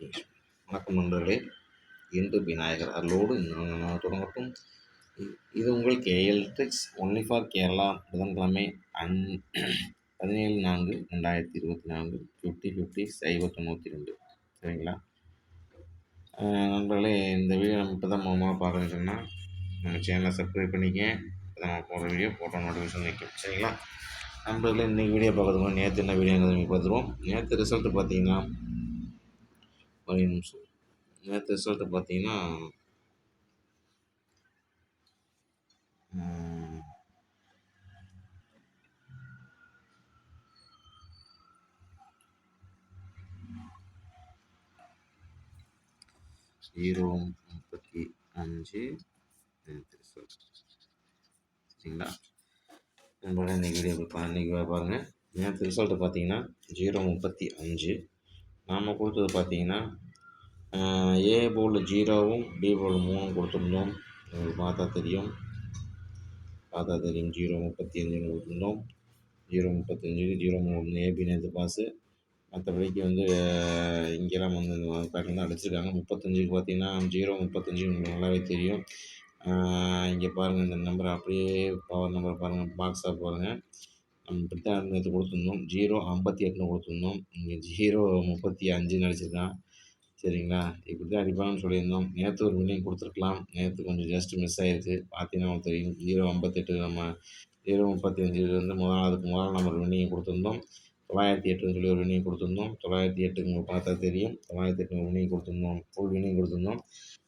வணக்கம் நண்பர்களே. இன்று விநாயகர் அருளோடு நான் தொடங்கட்டும். இது உங்கள் KL tricks only for Kerala. புதன்கிழமை 17/4/2024 50:50 092. சரிங்களா நண்பர்களே? இந்த வீடியோ நம்ம இப்போ தான் மூலமாக பார்க்கணுன்னு சொன்னால் நம்ம சேனலை சப்ஸ்கிரைப் பண்ணிக்க. இப்போ நம்ம போடுற வீடியோ போட்டோ நோட்டிஃபிகேஷன் வைக்கும். சரிங்களா நண்பர்களே? இன்றைக்கி வீடியோ பார்க்குறதுக்கு நேற்று என்ன வீடியோங்கிறது பார்த்துருவோம். நேற்று ரிசல்ட்டு பார்த்தீங்கன்னா ஒரு நிமிஷம். நேற்று ரிசல்ட்டு பார்த்தீங்கன்னா 0:35 நேற்று ரிசல்ட். சரிங்களா நம்மளோட இன்றைக்கி வீடியோ இன்றைக்கி பாருங்கள். நேற்று ரிசல்ட்டு பார்த்தீங்கன்னா 0:35. நாம் கொடுத்தது பார்த்தீங்கன்னா ஏ போர்டில் 0வும் பி போர்டில் 3ம் கொடுத்துருந்தோம். உங்களுக்கு பார்த்தா தெரியும் 0:35 கொடுத்துருந்தோம். 0:35க்கு 0:3 ஏபி நேற்று பாஸு. மற்றபடிக்கு இங்கெல்லாம் பேட்டில் தான் அடிச்சிருக்காங்க. 35க்கு பார்த்தீங்கன்னா 0:35 உங்களுக்கு நல்லாவே தெரியும். இங்கே பாருங்கள், இந்த நம்பர் அப்படியே பவர் நம்பர் பாருங்கள், பாக்ஸாக பாருங்கள். நம்ம இப்படி தான் நேற்று கொடுத்துருந்தோம். 0:58 கொடுத்துருந்தோம். இங்கே 0:35 அடிச்சிருக்கான். சரிங்களா இப்படி தான் அடிப்பாங்கன்னு சொல்லியிருந்தோம். நேற்று ஒரு வின்னிங் கொடுத்துருக்கலாம். நேற்று கொஞ்சம் ஜஸ்ட் மிஸ் ஆகிருக்கு. பார்த்தீங்கன்னா தெரியும் 0:58 நம்ம 0:35 அதுக்கு முதல் நம்பர் வின்னிங் கொடுத்துருந்தோம். 908ன்னு சொல்லி ஒரு வின்னிங் கொடுத்துருந்தோம். 908க்கு உங்களுக்கு பார்த்தா தெரியும். 908 வின்னிங் கொடுத்துருந்தோம். ஃபுல் வின்னிங் கொடுத்துருந்தோம்.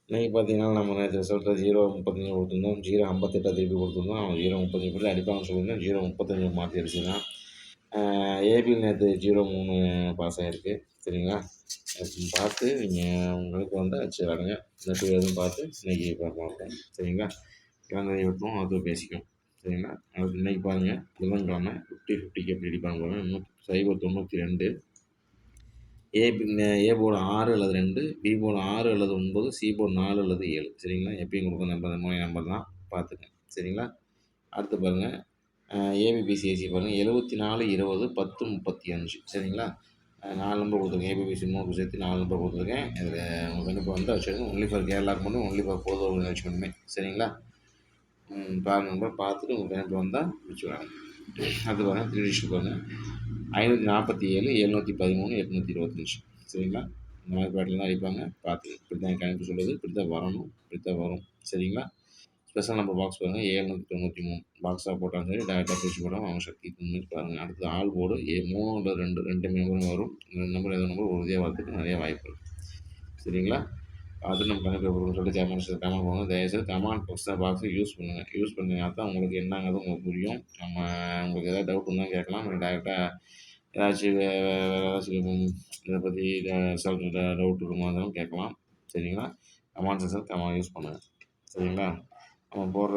இன்றைக்கி பார்த்தீங்கன்னா நம்ம நேற்று ரிசல்ட்டில் 0:35 கொடுத்துருந்தோம். 0:58 திருப்பி கொடுத்துருந்தோம். அவன் 0:35 இப்படி அடிப்பாங்கன்னு சொல்லியிருந்தோம். 0:35 மாற்றி அடிச்சுதான். ஏபியில் நேற்று 0:3 பாஸ் ஆகிருக்கு. சரிங்களா பார்த்து நீங்கள் உங்களுக்கு அடிச்சு விளாடுங்க. நெட்டு எதுவும் பார்த்து இன்றைக்கி பார்ப்போம். சரிங்களா கிழந்தை விட்டுரும் அது பேசிக்கும். சரிங்களா அதுக்கு இன்றைக்கி பாருங்கள், புதன்கிழமை 50:50க்கு எப்படி அடிப்பாங்க பாருங்கள். 0:92. ஏ போர்டு 6 அல்லது 2, பி போர்டு 6 அல்லது 9, சி போர்டு 4 அல்லது 7. சரிங்களா எப்பயும் கொடுக்குற நம்பர் அந்த 3 நம்பர் தான் பார்த்துங்க. சரிங்களா அடுத்து பாருங்கள் ஏபிபிசிஎஸ்சி பாருங்கள் 74 20 10 35. சரிங்களா 4 நம்பர் கொடுத்துருக்கேன். ஏபிபிசி 3 சேர்த்து 4 நம்பர் கொடுத்துருக்கேன். இதில் உங்களுக்கு கண்டிப்பாக வச்சுருங்க. ஒன்லி ஃபார் கேரளாவுக்கு மட்டும், ஒன்லி ஃபார் பொதுவாக வச்சுக்கணுமே. சரிங்களா பாருங்கள் நம்பர் பார்த்துட்டு உங்களுக்கு கண்டிப்பாக வந்தால் வச்சுக்கலாங்க. அது பாருங்கள் 3 டிஷ் பாருங்கள் 547 713 825. சரிங்களா இந்த மாதிரி பேட்டில் தான் அடிப்பாங்க. பார்த்து இப்படி தான் கணக்கு சொல்லுது. இப்படி தான் வரணும், இப்படி தான் வரும். சரிங்களா ஸ்பெஷல் நம்பர் பாக்ஸ் பாருங்கள் 793 பாக்ஸாக போட்டாலும் சரி, டேரெக்டாக பிரித்து போட்டாலும் அவங்க சக்தி மாதிரி பாருங்கள். அடுத்து ஆள் போர்டு 3 அல்லது 2 நம்பரும் வரும். 2 நம்பர் எதோ நம்பர் உறுதியாக வரதுக்கு நிறைய வாய்ப்பு இருக்குது. சரிங்களா அது நம்ம கணக்கு சொல்லிட்டு கமெண்ட் போங்க. தயவுசெய்து கமெண்ட் பாக்ஸை யூஸ் பண்ணுங்கள். யூஸ் பண்ணிங்கன்னா தான் உங்களுக்கு என்னங்கிறது உங்களுக்கு புரியும். உங்களுக்கு எதாவது டவுட் இருந்தால் கேட்கலாம். டேரெக்டாக ஏதாச்சும் இதை பற்றி ரிசல்ட் டவுட் இருக்குமா இருந்தாலும் கேட்கலாம். சரிங்களா கமெண்ட் செக்ஷன் யூஸ் பண்ணுங்கள். சரிங்களா நம்ம போடுற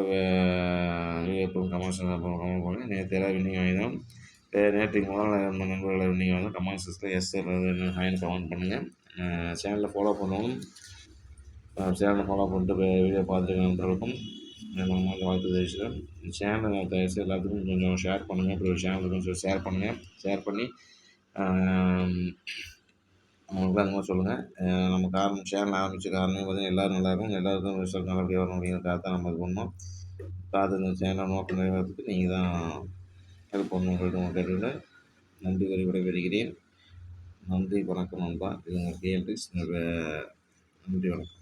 வீடியோ கமெண்ட் செக்ஷன் கமெண்ட் பண்ணுங்கள். நேற்று எல்லாம் வின்னிங் வாங்கினோம். நேற்றுக்கு முதல்ல நம்ம நண்பர்களை வின்னிங் வாங்கினோம். கமெண்ட் செக்ஷனில் எஸ் ஹாய்னு கமெண்ட் பண்ணுங்கள். சேனலை ஃபாலோ பண்ணணும். சேனலை ஃபாலோ பண்ணிட்டு வீடியோ பார்த்துருக்க நண்பர்களுக்கும் வாழ்த்து தெரிவிச்சுக்கிறேன். சேனலை தயவுசெய்து எல்லாத்துக்கும் கொஞ்சம் ஷேர் பண்ணுங்கள். இப்படி ஒரு சேனலுக்கு கொஞ்சம் ஷேர் பண்ணுங்கள். ஷேர் பண்ணி அவங்களுக்கு அந்த மாதிரி சொல்லுங்கள். நம்ம சேனல் ஆரம்பித்த காரணமே பார்த்தீங்கன்னா எல்லோரும் நல்லாயிருக்கும், எல்லாருக்கும் ரிசல்ட் நல்லபடியாக வரணும் அப்படிங்கிறதுக்காக தான் நம்ம இது பண்ணோம். பார்த்து இந்த சேனலை நோக்கம் நிறைவேறதுக்கு நீங்கள் தான் ஹெல்ப் பண்ணணும் சொல்லிட்டு கேட்டுக்கிட்டு நன்றி கூறி விடைபெறுகிறேன். நன்றி வணக்கம் நண்பா. இது உங்கள் கேஎல் ட்ரிக்ஸ். நன்றி வணக்கம்.